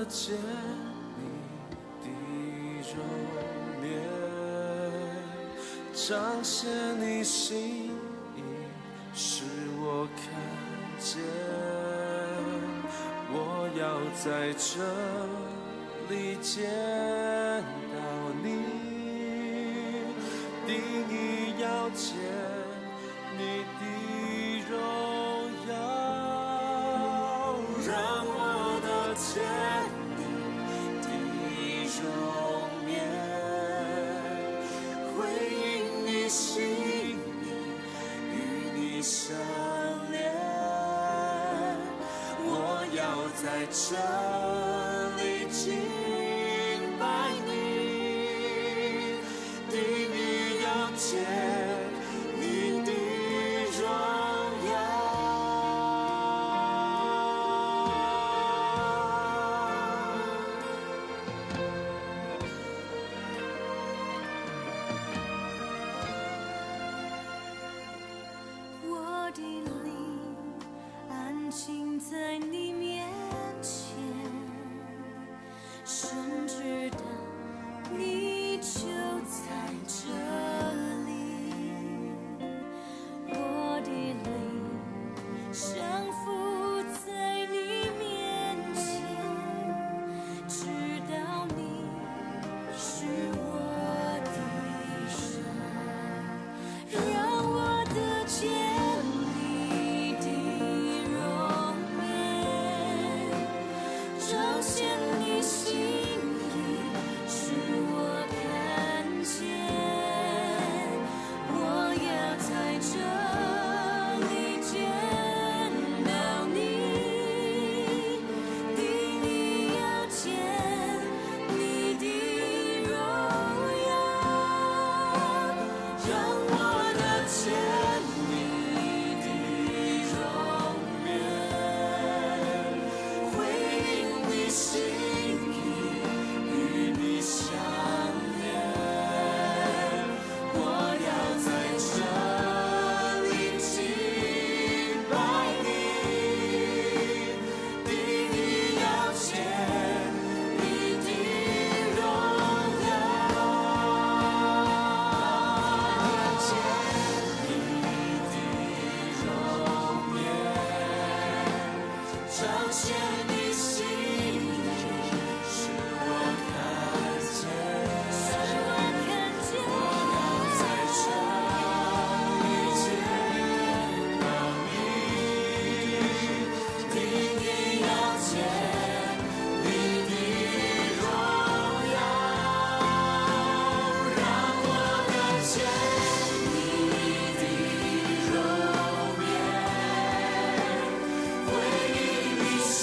见你的容颜，彰显你心意，使我看见。我要在这里见到你，定义要见你的荣耀，让我的见你的容颜，回应你心意，与你相连。我要在这里敬拜你，定义要见你的荣耀。我的灵安静在你面前，深知道你就在这里。我的灵降服在你面前，知道你是我的神，让我的见你的容颜，彰显你心意，使我看见。我要在这里见到你，定义要见你的荣耀，让我的见你的容颜，回应你心意，与你相连。我要在这里敬拜你，定义要见你的荣耀，见你的容颜，彰显你心意，使我看见。我要在这里见到你，定义要见你的荣耀，让我的见你的容颜，回应你心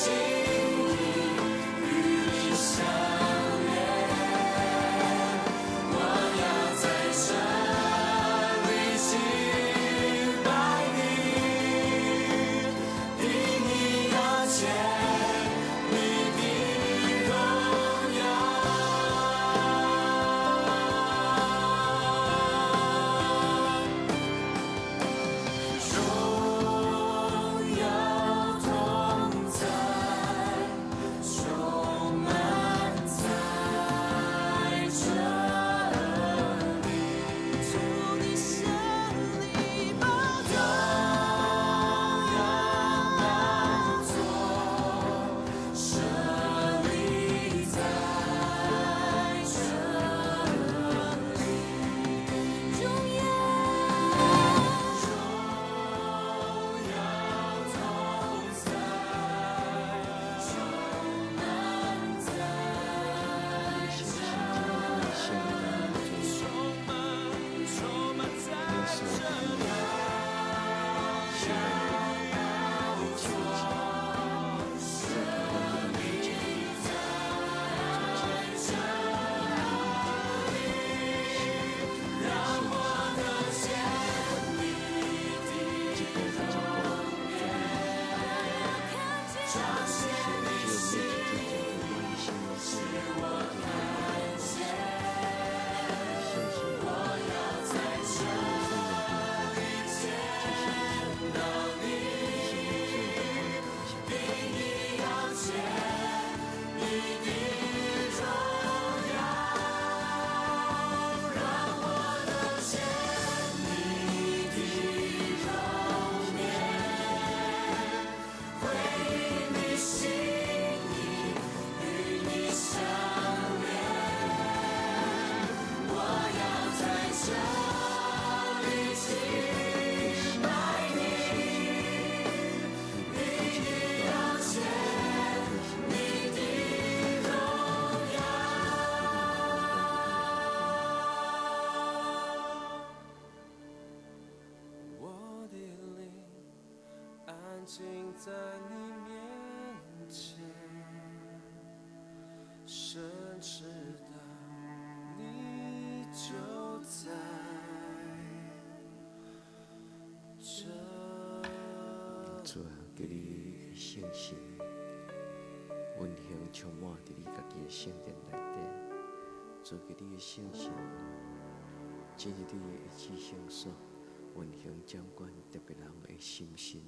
在你面前，深知道你就在这里。主啊，给你信心，温馨充满在你家己的圣殿内底。主给你的信心，进入你的一切圣所，温馨掌管特别人的心神。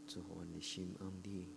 主，阮的心安你。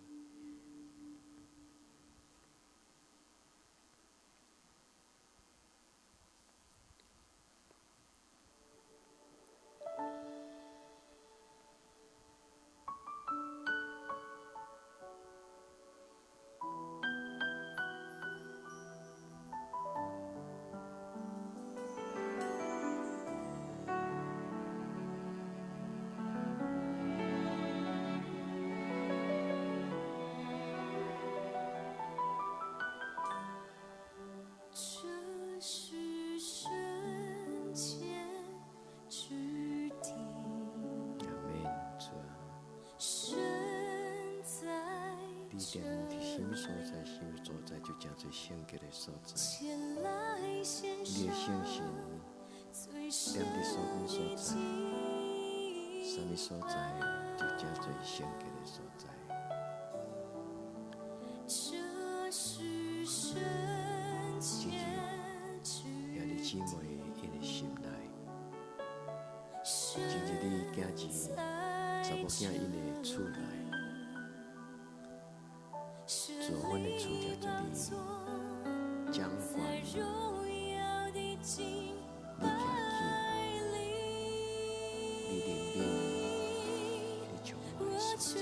这是圣洁之地，阿门。主啊，神在你这踮伫什么所里，在，什么所在就真最圣洁的所在。前来献你的上信心最深踮伫所讲所的在，什么所在就真最圣洁的所在。这是圣洁之兄弟姊妹因的心内，神真日你囝儿、查某囝因的厝内，做阮的厝就做你掌管，你徛起，你怜悯，你充满的所在，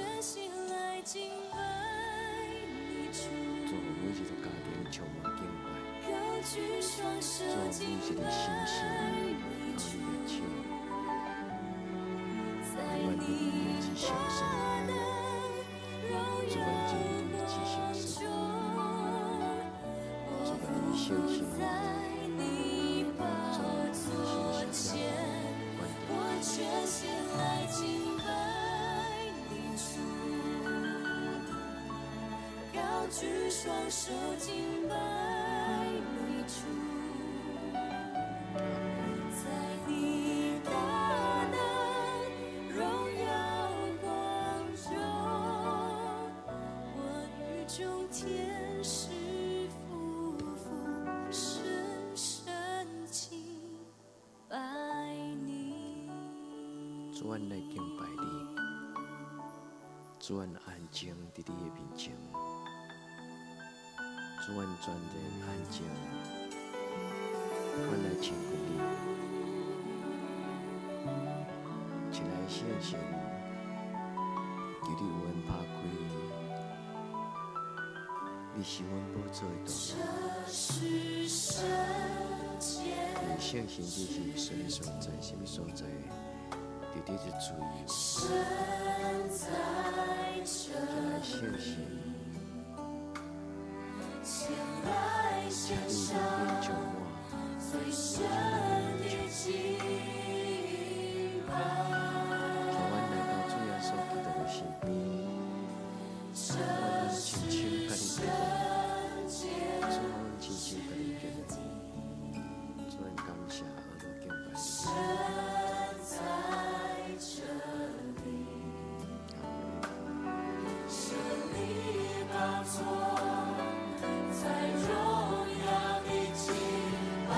做每一个家庭充满敬拜，做每一个心声，靠你的手，愿你一起享受，做阮今日一起享受，做阮你信心，做阮你信心关全心来敬拜你主，高举双手敬拜你主，在你大能荣耀光中，我与众天使夫妇深深敬拜你。主，阮来敬拜你，主，阮安静伫你的面前，主，阮全然安静，阮来亲近你，亲爱的圣神，求你有恩拍开，你是阮宝座的道路，这是圣洁你的圣神你是什么所在，什么所在，就伫这注意，神在这亲爱的圣神。前来献你上怜悯充满，最深的敬拜，让阮来到主耶稣基督的身边，阮这亲亲甲你圣见洁面，主，阮亲亲甲你见面，主，阮感谢阿罗敬拜神你，在这里，设立宝座。在荣耀的敬拜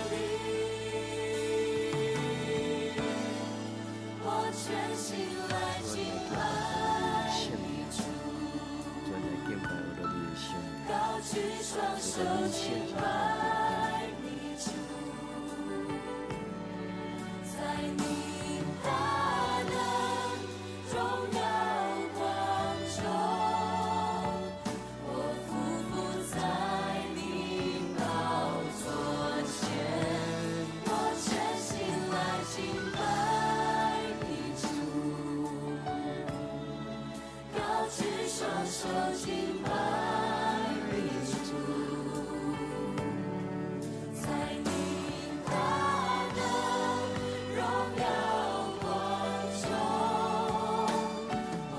里，我全心来敬拜你主，主，阮来敬拜阿罗你的圣名，高举双手敬拜你主，在你大能荣耀光中。双手敬拜你主，在你大能荣耀光中，我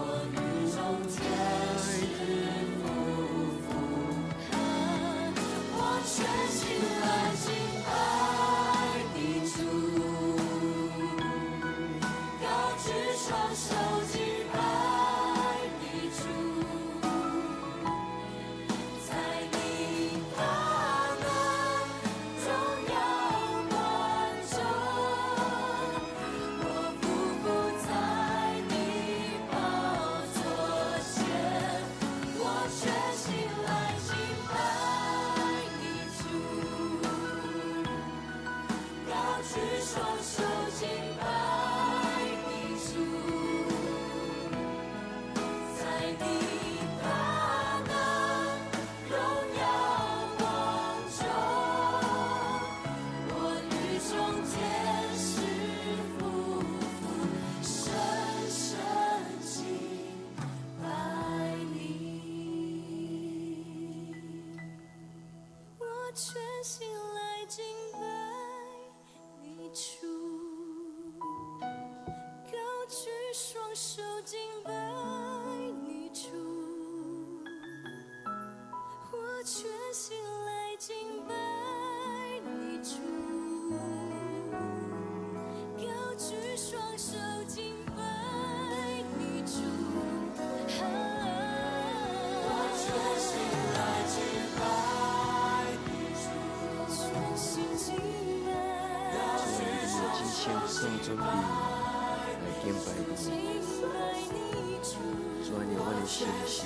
心来敬拜你主，高举双手敬拜你主，我全心来敬拜你主，高举双手敬拜你主，我全心来敬拜你主，全心敬拜，真心送准备来敬拜你，敬拜你主，主啊，让我的心声，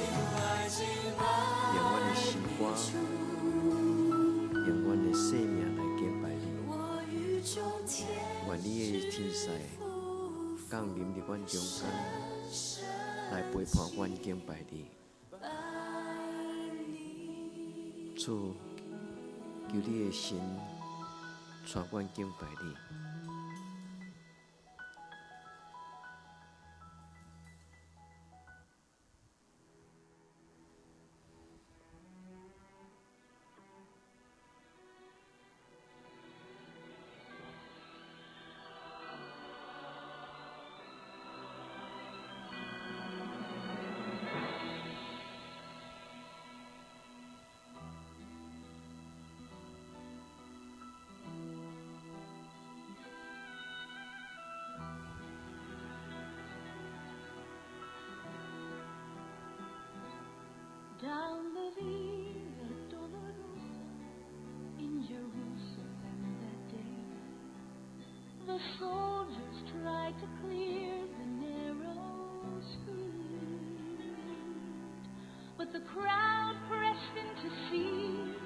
让我的心歌，让我的生命来敬拜你。我与众天愿你的天使降临伫阮中间，来陪伴阮敬拜你。主，求你的神带阮敬拜你。Down the Via Dolorosa in Jerusalem that day, the soldiers tried to clear the narrow street, but the crowd pressed in to see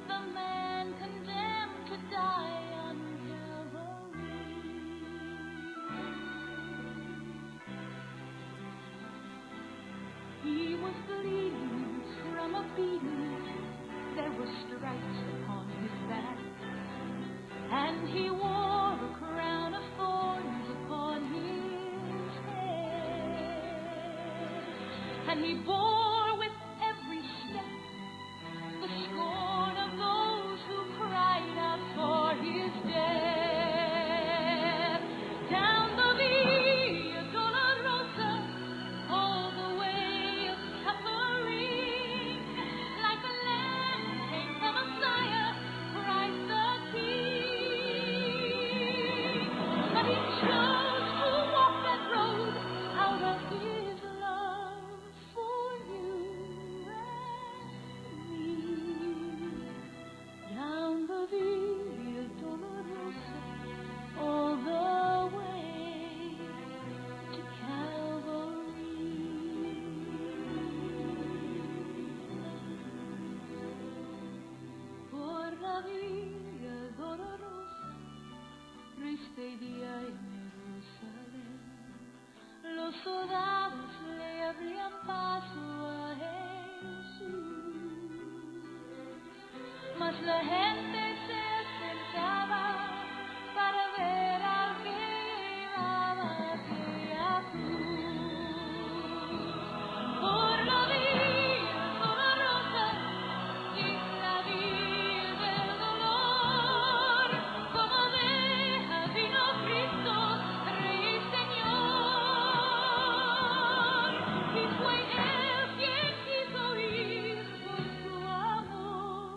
the man condemned to die on Calvary. He was bleeding from a beating, there were stripes upon his back, and he wore a crown of thorns upon his head, and he bore with every step the scorn of those who cried out for his death. Down the Via Dolorosa, all the way of suffering, like a lamb came the Messiah, Christ the King. But he chose to walk that road out of his love for you and me. Down the Via Dolorosa, all the way to Calvary. Por la Via Dolorosa, triste día en Jerusalén, los soldados le abrían paso a Jesús, mas la gente se sentaba para ver al que llevaba aquella cruz. Por la Via Dolorosa, en la vía del dolor, como deja vino Cristo, Rey y Señor. Y fue Él quien quiso ir por su amor,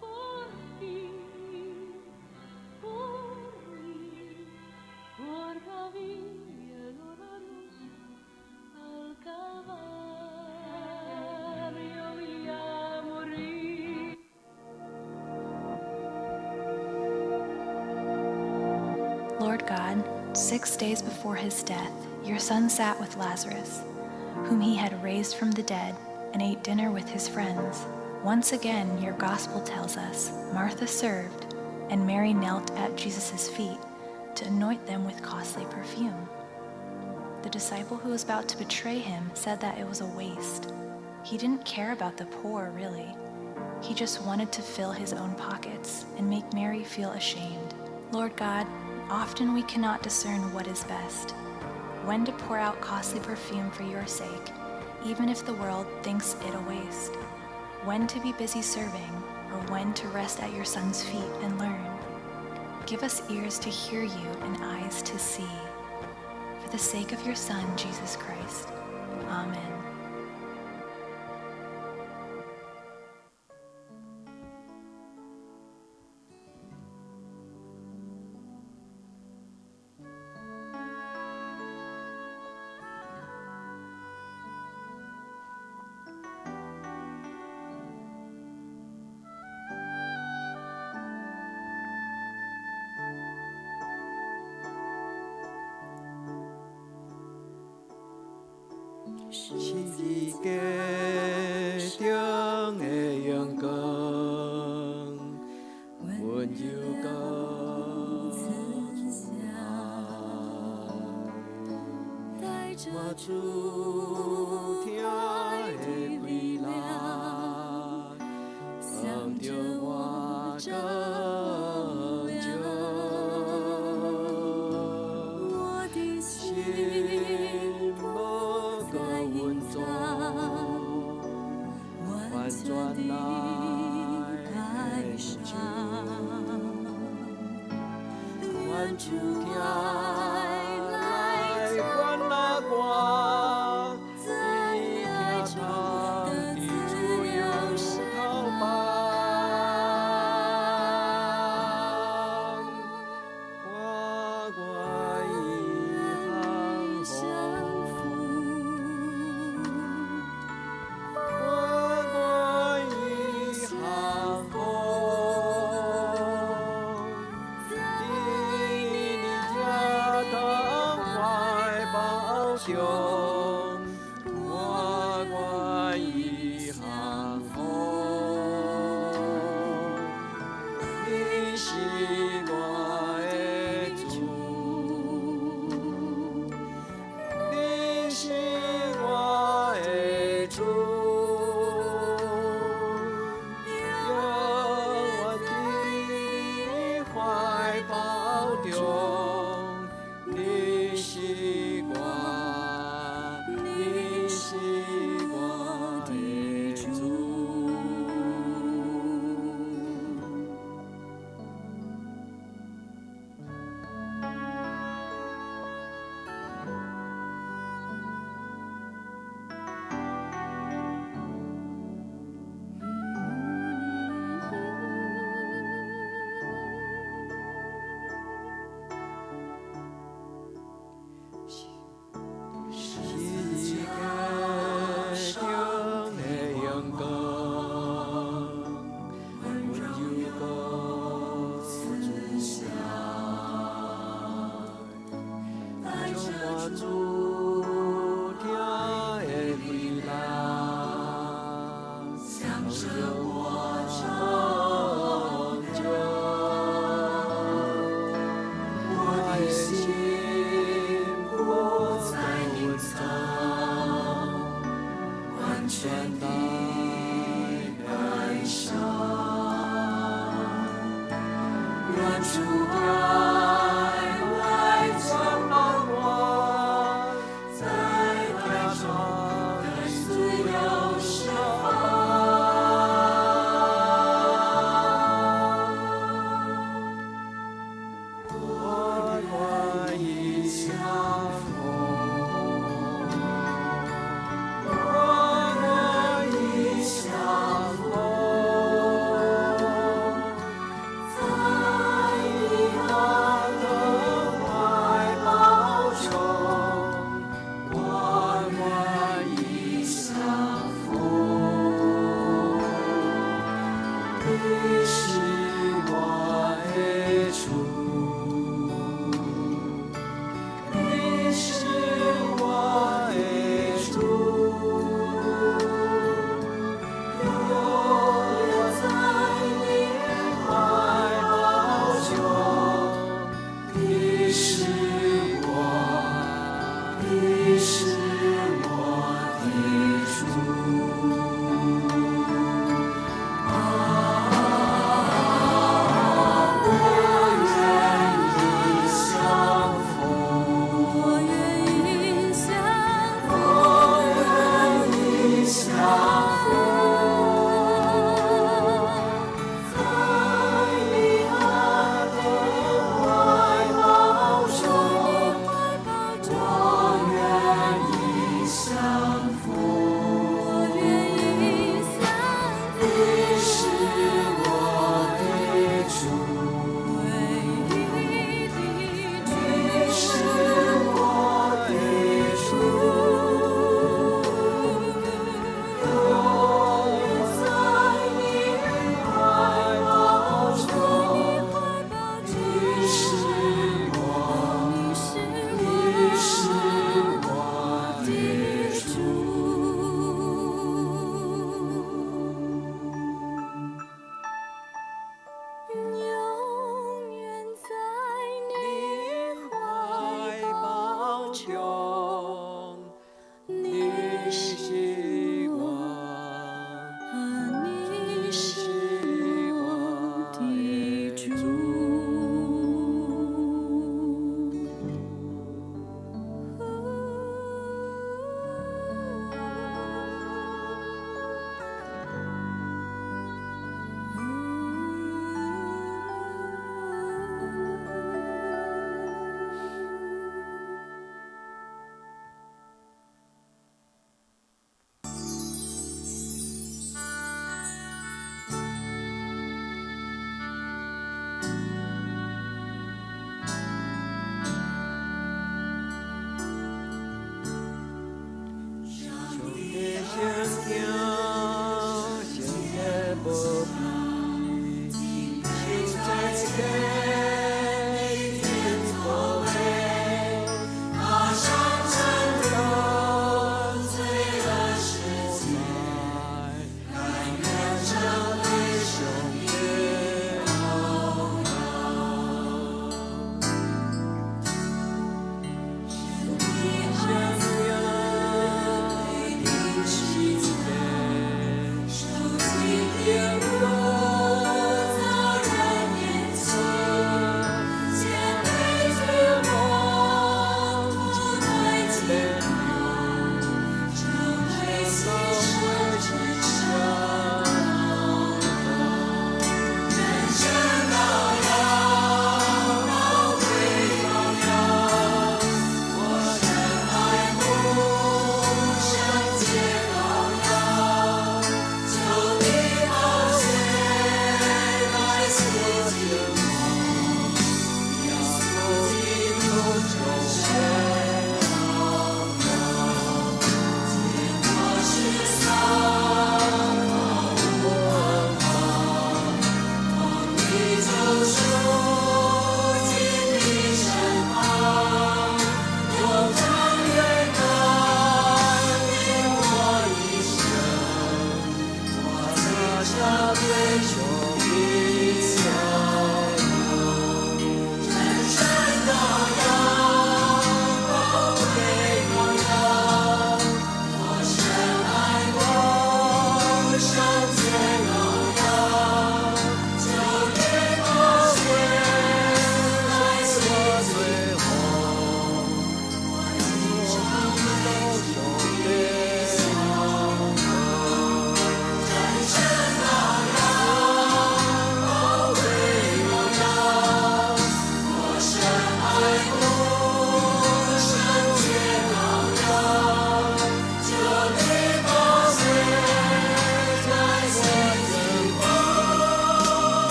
por ti, por mí, por la Via Dolorosa al Calvario y a morir. Lord God, 6 days before his death, your son sat with Lazarus, whom he had raised from the dead, and ate dinner with his friends. Once again, your gospel tells us Martha served, and Mary knelt at Jesus' feet to anoint them with costly perfume. The disciple who was about to betray him said that it was a waste. He didn't care about the poor, really. He just wanted to fill his own pockets and make Mary feel ashamed. Lord God, often we cannot discern what is best, when to pour out costly perfume for your sake, even if the world thinks it a waste, when to be busy serving, or when to rest at your Son's feet and learn. Give us ears to hear you and eyes to see. For the sake of your Son, Jesus Christ. Amen.是你家中的阳光，温柔到慈爱，带着主听的归来，向着我拯救我的心。完全来哀伤，愿主听来管那我，你听他的自由靠邦，我愿意降服。我愿意降服，你是我的主，你是我的主，永远的怀抱中，你是我。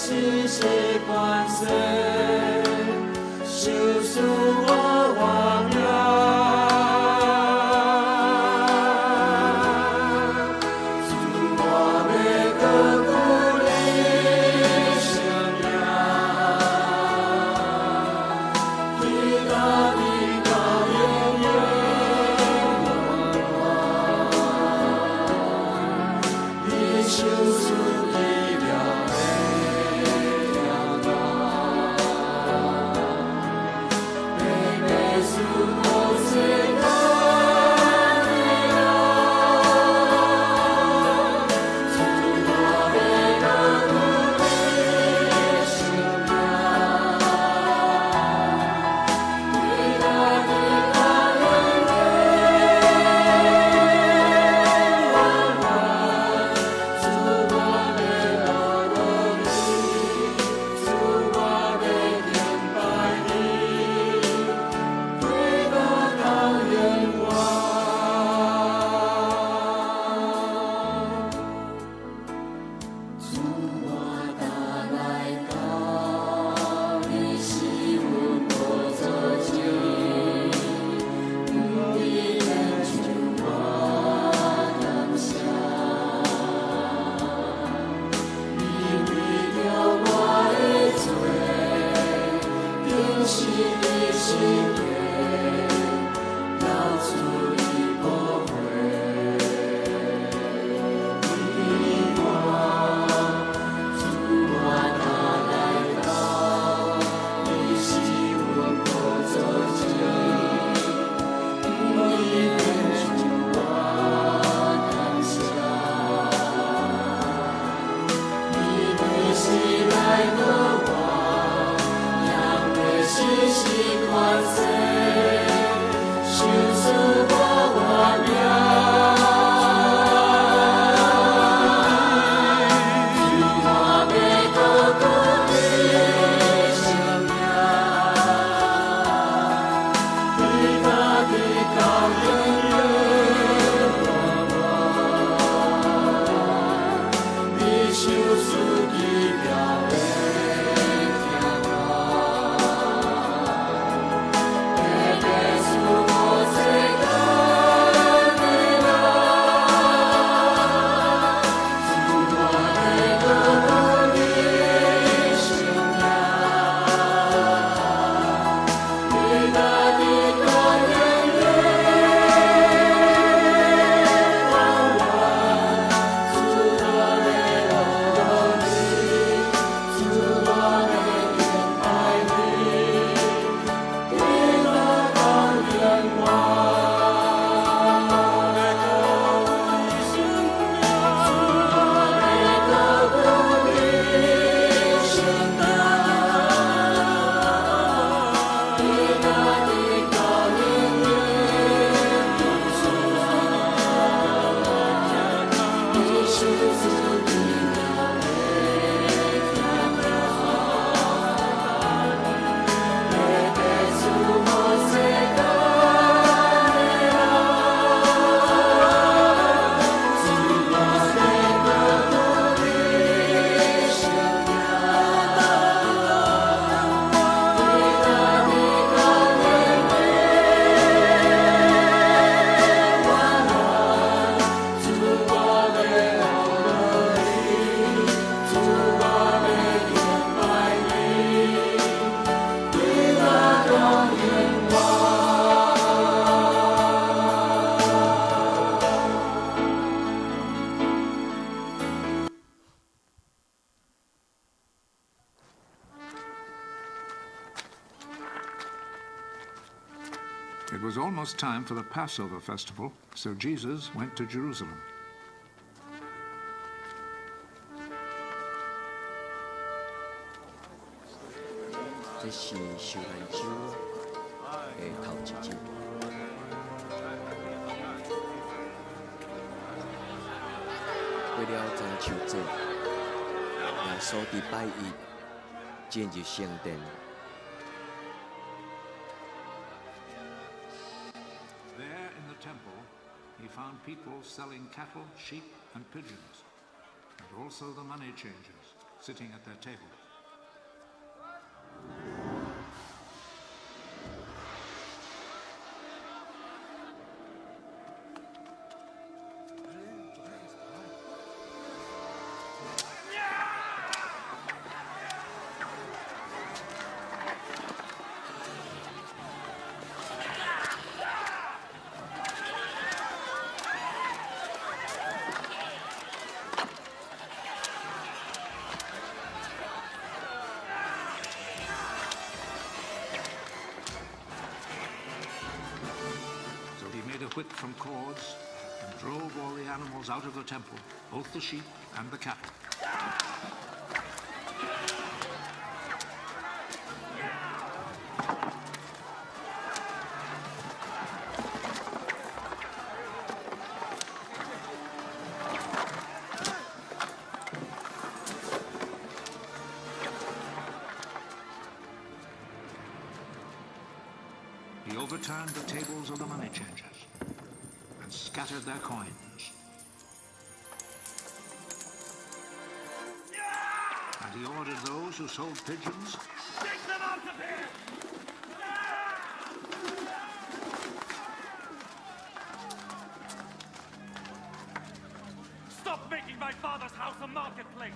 是喜欢谁？是 It was almost time for the Passover festival, so Jesus went to Jerusalem. 这是受难酒的头一日。过了中秋节，耶稣伫拜一进入圣殿。There in the temple, he found people selling cattle, sheep, and pigeons, and also the money changers sitting at their tables. Whip from cords and drove all the animals out of the temple, both the sheep and the cattle. He overturned the tables of the money changers and scattered their coins. And he ordered those who sold pigeons, Take them out of here! Stop making my father's house a marketplace!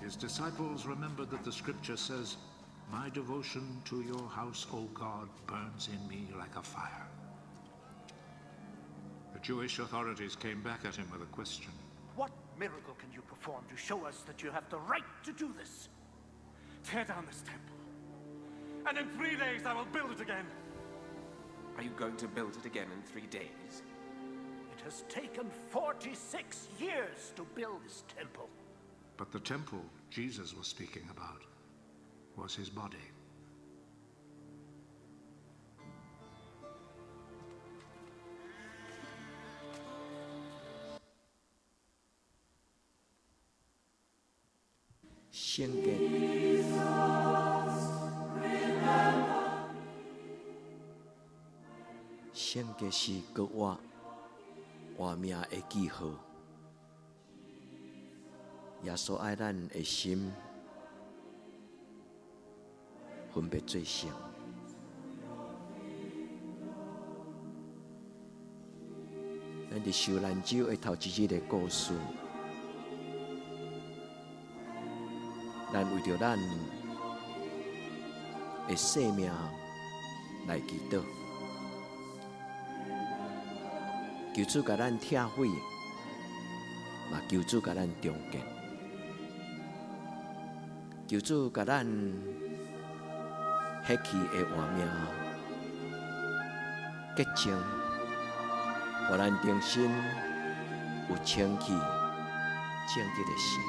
his disciples remembered that the scripture says, "My devotion to your house, O God, burns in me like a fire." The Jewish authorities came back at him with a question. What miracle can you perform to show us that you have the right to do this? Tear down this temple, and in 3 days I will build it again. Are you going to build it again in 3 days? It has taken 46 years to build this temple. But the temple Jesus was speaking about was his body.圣洁是搁活命的记号。耶稣爱咱的心分别做圣。咱伫受难酒的头一日的故事，咱为着咱的生命来祈祷，求主甲咱拆毁，嘛求主甲咱重建。求主甲咱迄去的活命洁净，互咱重新有清气、正直的心。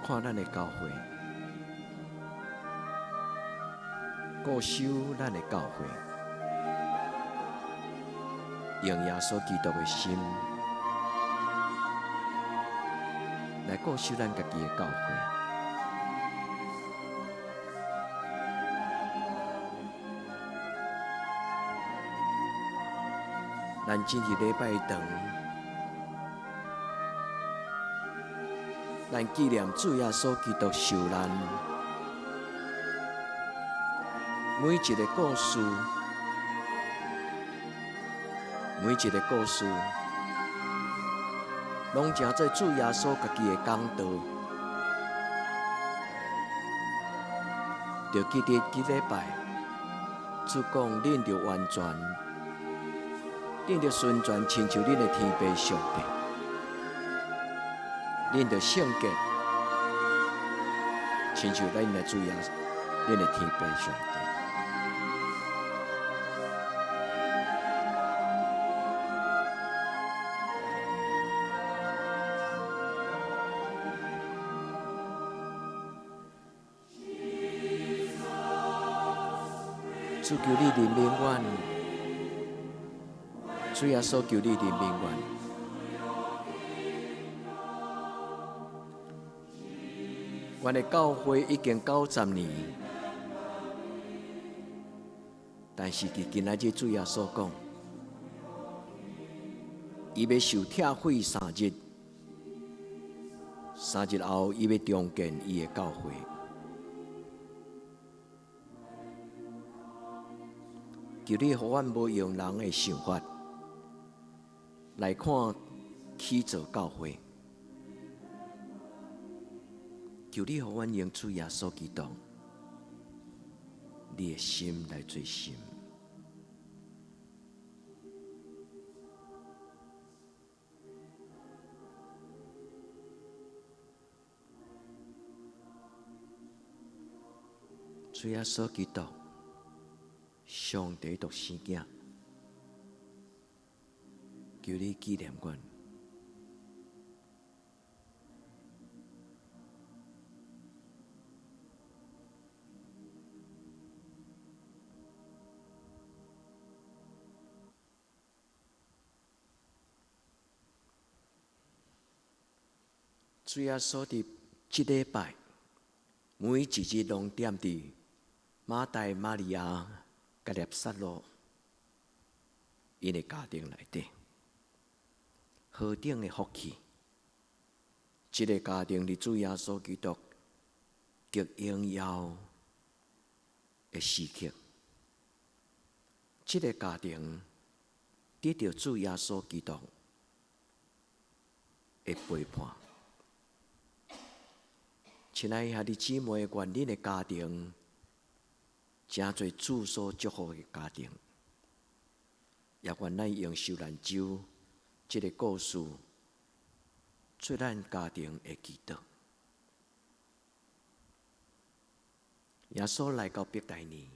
看咱的教会，固守咱的教会。用耶稣基督的心来固守咱家己的教会，咱今日礼拜堂，咱纪念主耶稣基督受难，每一个故事。每一个故事，拢成做主耶稣家己的讲道。就记得几礼拜，主讲恁着完全，恁着顺全，亲像恁的天父上帝。恁着圣洁，亲像咱的主耶稣，恁的天父上帝。主求你怜悯阮，主耶稣求你怜悯阮。阮的教会已经90年，但是今仔日主耶稣讲，伊要受拆毁3日，3日后伊要重建伊的教会。求你，互阮无用人的想法来看起造教会。求你，互阮用主耶稣基督，你的心来做心。主耶稣基督。上帝独生囝，求你纪念阮。主耶稣伫这礼拜，每一日拢踮伫马大、玛利亚。甲列撒罗，因的家庭内底，何等的福气！这个家庭伫主耶稣基督极荣耀的时刻，这个家庭得到主耶稣基督的陪伴。亲爱的兄弟姊妹，愿恁的家庭。真侪主所祝福的家庭，也愿咱用受难周这个故事做咱家庭的祈祷。耶稣来到伯大尼，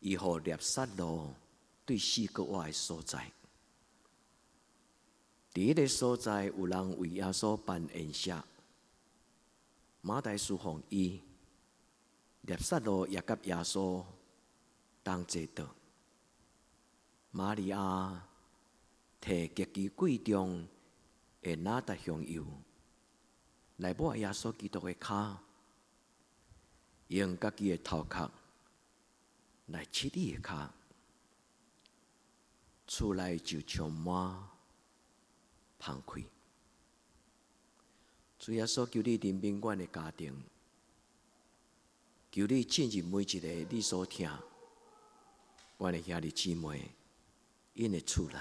伊互列撒罗对死国外的所在。伫迄个所在，有人为耶稣办宴席，马大侍奉伊。列撒罗也甲耶稣同坐倒，玛利亚摕极其贵重的哪达香油来抹耶稣基督的骹，用家己的头壳来拭伊的骹，厝内就充满芳气。主耶稣求你怜悯阮的家庭。求你进入每一个你所听，阮的兄弟姊妹，因的厝内。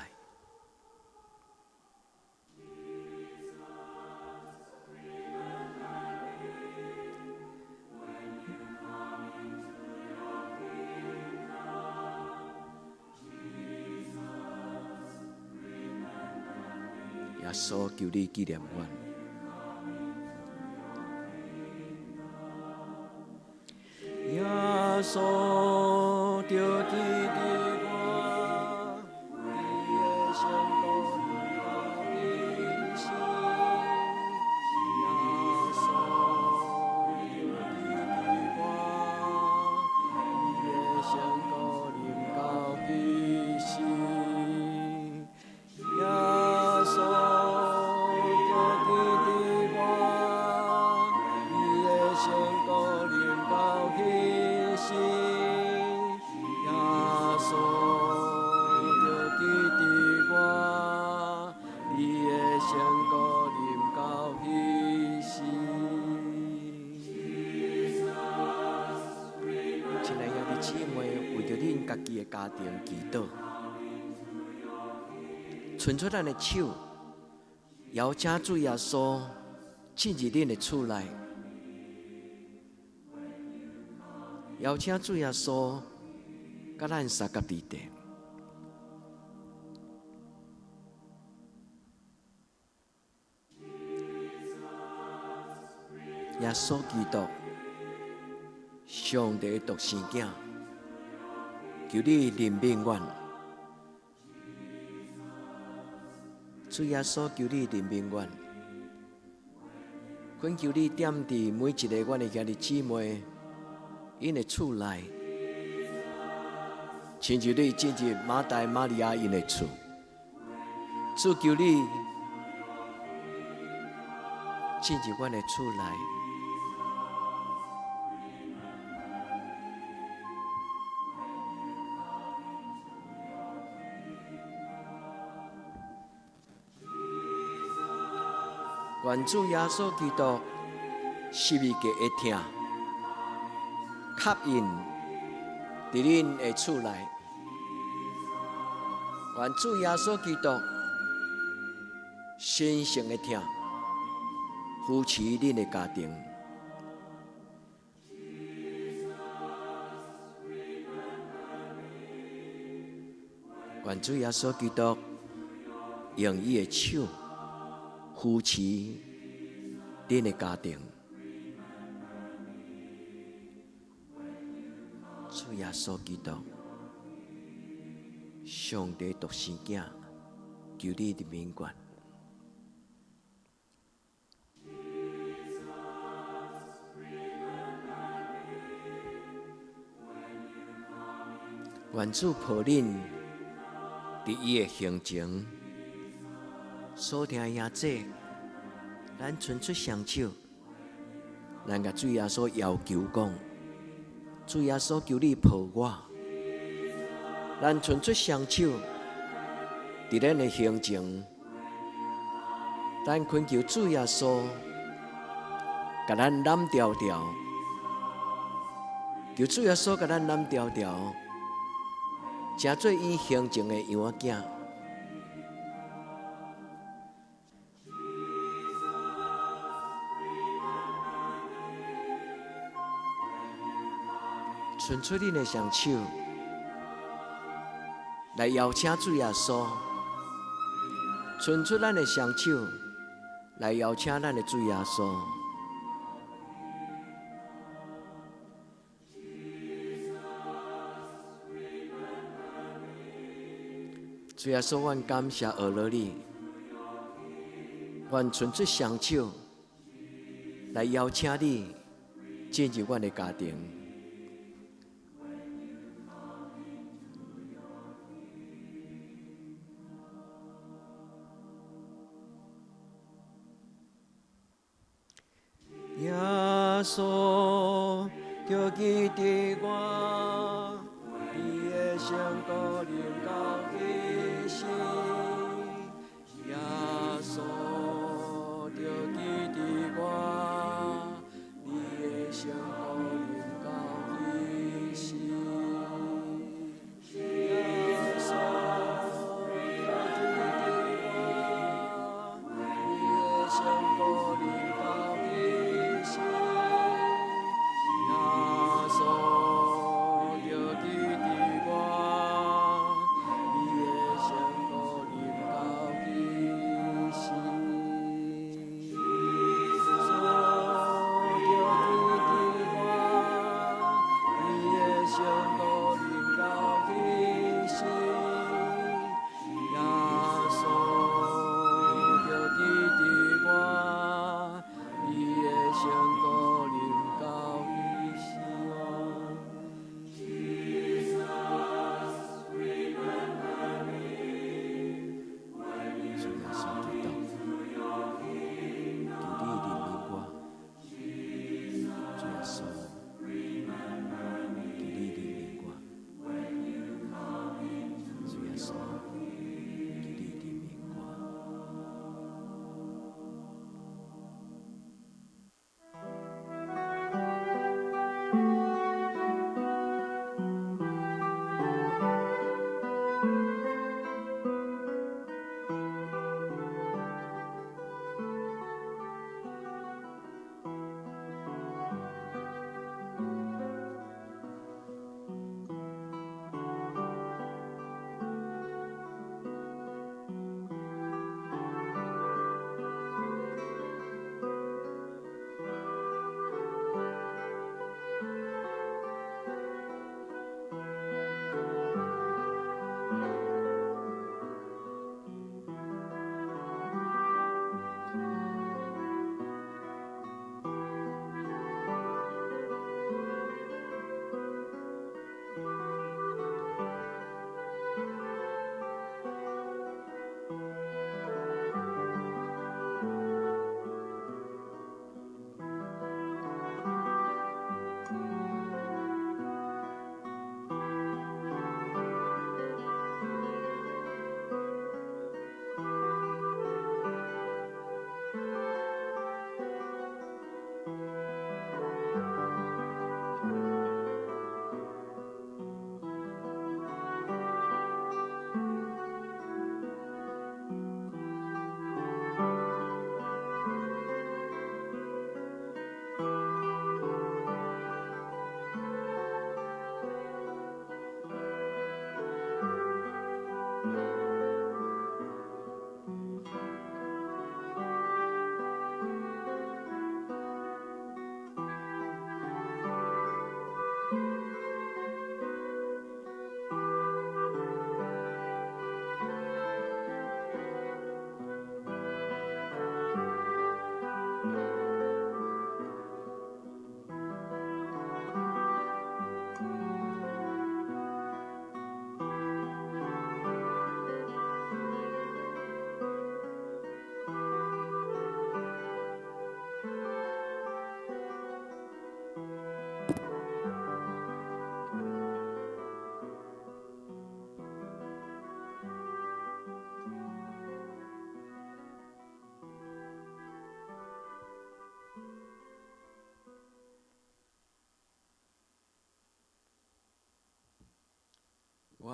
耶稣求你纪念阮。耶稣着记伫我，你的圣道到永生。耶稣着记伫我，你的圣道到永生。耶稣着记伫我，你的圣道到永生。家己的家庭祈祷，伸出咱的手，邀请主耶稣进入恁的厝内，邀请主耶稣甲咱三甲伫地。耶稣基督，上帝的独生子，求你怜悯阮。主耶稣，求你怜悯阮。恳求你点伫每一个阮的兄弟姊妹，因的厝内，亲像你进入马大、玛利亚因的厝。主求你进入阮的厝内。愿主耶稣基督十字架的疼，刻印伫恁的厝内。愿主耶稣基督神圣的疼，扶持恁的家庭。愿主耶稣基督用伊的手扶持恁的家庭。主耶稣基督，上帝独生子，求你的名冠。愿主抱恁伫伊的行程。所听兄姐，咱伸出双手，咱甲主耶稣要求讲：主耶稣求你抱我。咱伸出双手，伫咱的行程，咱恳求主耶稣，甲咱揽条条，求主耶稣甲咱揽条条，成做伊行程的羊仔囝。伸出恁的双手，来邀请主耶稣；伸出咱的双手，来邀请咱的主耶稣。主耶稣，阮感谢俄罗你，阮伸出双手，来邀请你进入阮的家庭。耶稣，就记伫我，你的圣道临到一时。耶稣，就记伫我，你的圣道临到一时。耶稣，就记伫我，你的圣道临到一时。耶稣，就记伫我，你的圣道。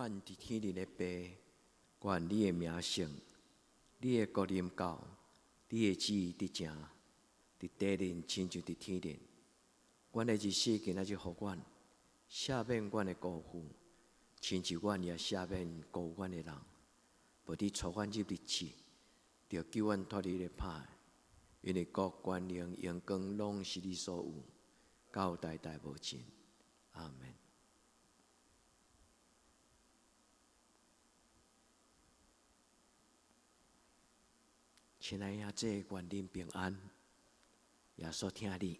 阮伫天灵的爸，愿你的名圣，你的国临到，你的旨意伫正，伫地灵亲像伫天灵。阮的日时今仔日互阮，赦免阮的辜负，亲像阮也赦免辜负阮的人。无你带阮入日子，着救阮脱离咧歹。因为国、权、能、荣光，拢是你所有，到代代无尽。阿门。亲爱的兄弟，愿恁平安。耶稣听你。